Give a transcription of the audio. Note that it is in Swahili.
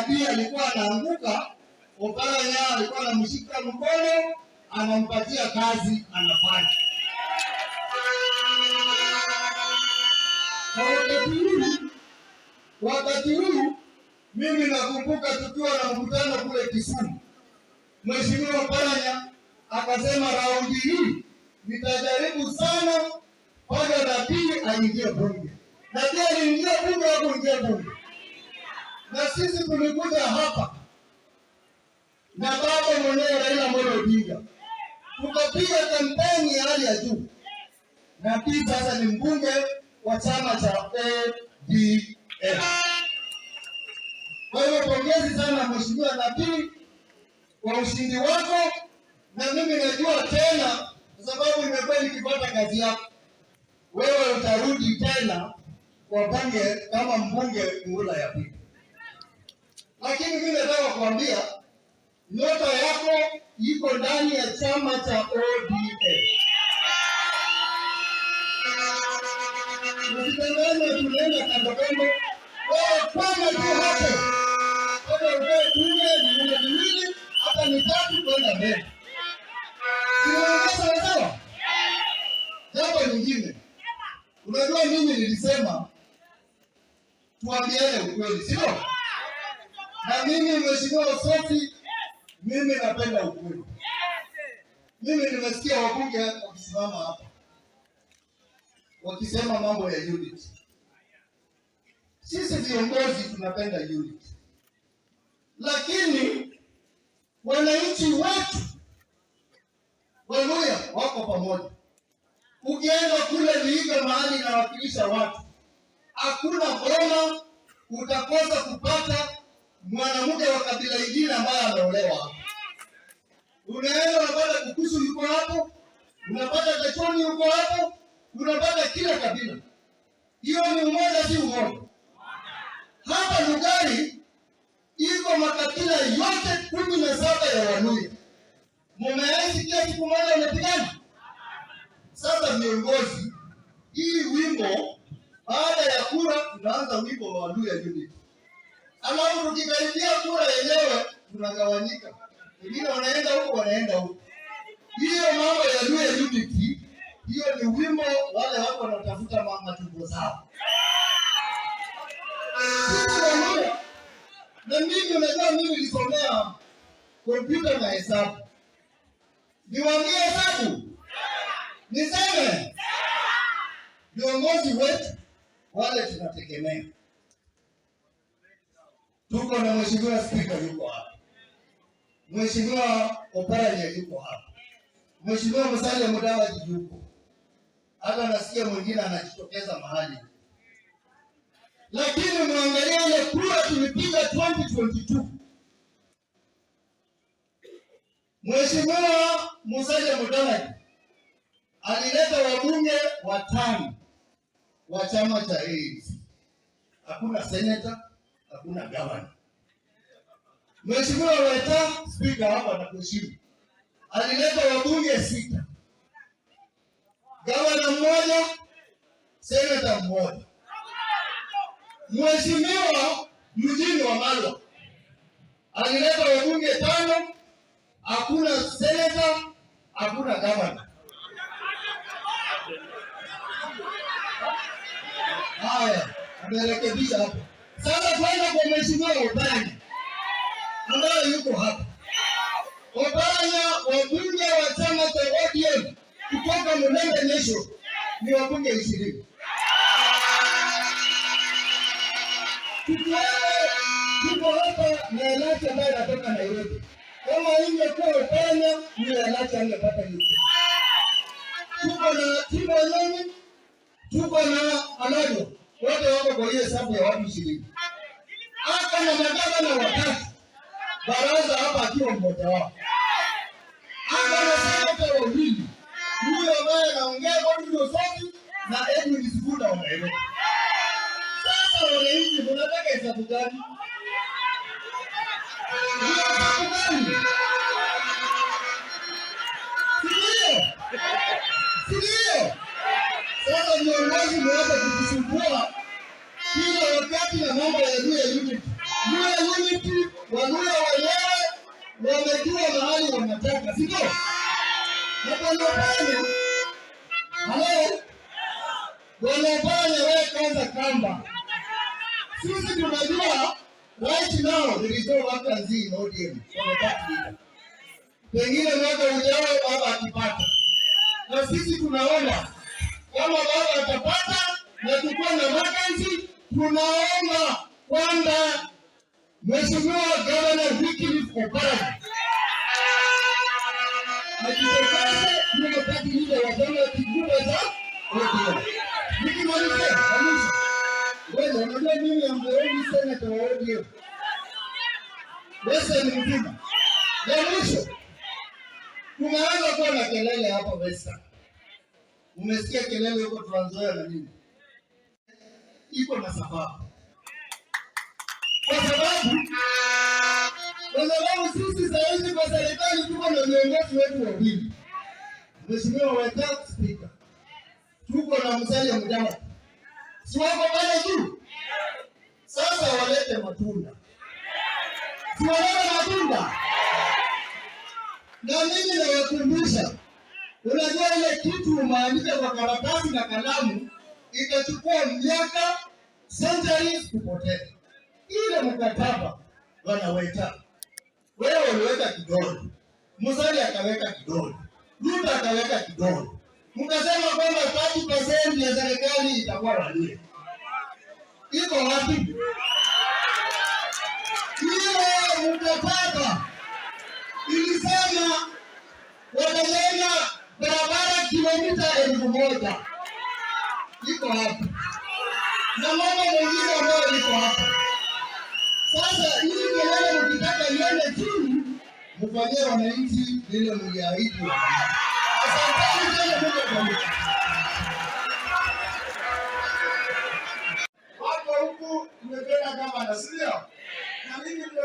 Mudavadi alikuwa anaanguka, Oparanya alikuwa anamshika mkono, anampatia kazi anafanya. Wakati huu mimi nakumbuka tukiwa na mkutano kule Kisumu. Mheshimiwa Oparanya akasema raundi hii nitajaribu sana mpaka Nabii aingie bunge. Na pia aliingia bunge au kuingia bunge. Na sisi tulikuja hapa na baba mwenyewe Raila Amolo Odinga. Tukapiga kampeni ya hali ya juu. Nabii sasa ni mbunge wa chama cha ODM. Kwa hiyo pongezi sana Mheshimiwa Nabii kwa ushindi wako, na mimi najua tena kwa sababu nimekuwa nikipata kazi yako. Wewe utarudi tena kwa bunge kama mbunge muhula ya pili. Lakini mimi nataka kuambia nyota yako iko ndani ya chama cha ODM. Msitangane tunaenda kando kando. Wewe kwenda tu hapo. Wewe ukae bunge miwili hata mitatu kwenda mbele. Sinaongeza sawa? Jambo lingine. Unajua mimi nilisema tuambiane ukweli, sio? Na mimi Mheshimiwa Osotsi, mimi napenda ukweli. Mimi nimesikia wabunge wakisimama hapa wakisema mambo ya unity. Sisi viongozi tunapenda unity. Lakini wananchi wetu wa Luyha wako pamoja. Ukienda kule Luyha mahali na wakilisha watu, hakuna boma utakosa kupata mwanamke wa kabila lingine ambaye ameolewa. Unaenda unapata Kukusu yuko hapo, unapata Tachoni yuko hapo, unapata kila kabila. Hiyo ni umoja, si umoja? Hapa Lugari iko makabila yote 17 ya Waluhya. Mumesikia siku moja umepigana? Sasa viongozi, hii wimbo baada ya kura tunaanza wimbo wa Waluhya unity. Alafu tukikaribia kura yenyewe tunagawanyika. Wengine wanaenda huko, wanaenda huko. Hiyo mambo ya Luhya unity, hiyo ni wimbo wale wako wanatafuta matumbo zao. Na mimi unajua mimi nilisomea kompyuta na hesabu. Niwaambie hesabu? Niseme? Viongozi wetu wale tunategemea. Tuko na Mheshimiwa Spika yuko hapa. Mheshimiwa Oparanya yuko hapa. Mheshimiwa Mudavadi yuko. Hata nasikia mwingine anajitokeza mahali. Lakini muangalia ile kura tulipiga 2022. Mheshimiwa Mudavadi alileta wabunge 5 wa chama cha ANC. Hakuna senator, hakuna governor. Mheshimiwa Weta, Spika hapa na kuheshimu, alileta wabunge 6. Governor mmoja, senator mmoja. Mheshimiwa Wamalwa alileta wabunge 5, hakuna senator, hakuna governor. Haya, amerekebisha hapo. Sasa kwenda kwa Mheshimiwa Oparanya ambaye yuko hapa. Oparanya, wabunge wa chama cha ODM kutoka Mlembe Nation ni wabunge 20. Tuko hapa na Elati ambaye anatoka Nairobi. Kama ingekuwa Oparanya, ni Elati angepata hivi. Tuko na Timo Nyoni, tuko na Anado. Wote wako kwa hiyo hesabu ya watu 20. Hapa na magavana watatu. Baraza hapa akiwa mmoja wao. Hapa na seneta wawili. Huyo ambaye anaongea kwa Osotsi na Edwin Sifuna wanaelewa. Sasa wananchi mnataka hesabu gani? Sio. Sasa viongozi mnaanza kutusumbua kila wakati na mambo ya Luhya unity. Luhya unity eti Waluhya wenyewe wamejua mahali wanataka, si ndio? Wanapanya. Halo? Wanapanya wewe kwanza kamba. Sisi tunajua right now there is no vacancy in ODM. Pengine mwaka ujao baba akipata. Na sisi tunaona kama baba atapata na tukuwa na vacancy, tunaomba kwamba Mheshimiwa Governor Wycliffe Oparanya ajitokeze ndio kati ile ya chama kikubwa cha ODM. Nikimalizia kabisa, wewe unajua mimi ambaye seneta wa ODM. Wewe ni mzima. Ya mwisho, tumeanza kuwa na kelele hapa Western. Umesikia kelele huko Trans Nzoia na nini? Iko na sababu. Kwa sababu sisi sasa hivi kwa serikali tuko na viongozi wetu wawili. Mheshimiwa Wetangula Speaker. Tuko na Musalia Mudavadi. Si wako pale juu? Sasa walete matunda. Si walete matunda. Na mimi nawakumbusha, unajua ile kitu umeandika kwa karatasi na kalamu itachukua miaka centuries kupotea. Ile mkataba wanaweka. Wewe uliweka kidole. Musalia akaweka kidole. Ruto akaweka kidole. Mkasema kwamba 30% ya serikali itakuwa Waluhya. Iko wapi? Ile mkataba ilisema watajenga barabara kilomita 1000. Iko hapa. Na mambo mengine ambayo iko hapa. Sasa hii kelele mkitaka iende chini, mfanyie wananchi lile mliahidi. Asanteni sana Mungu akubariki. Watu huku tumependa kama nasilia. Na mimi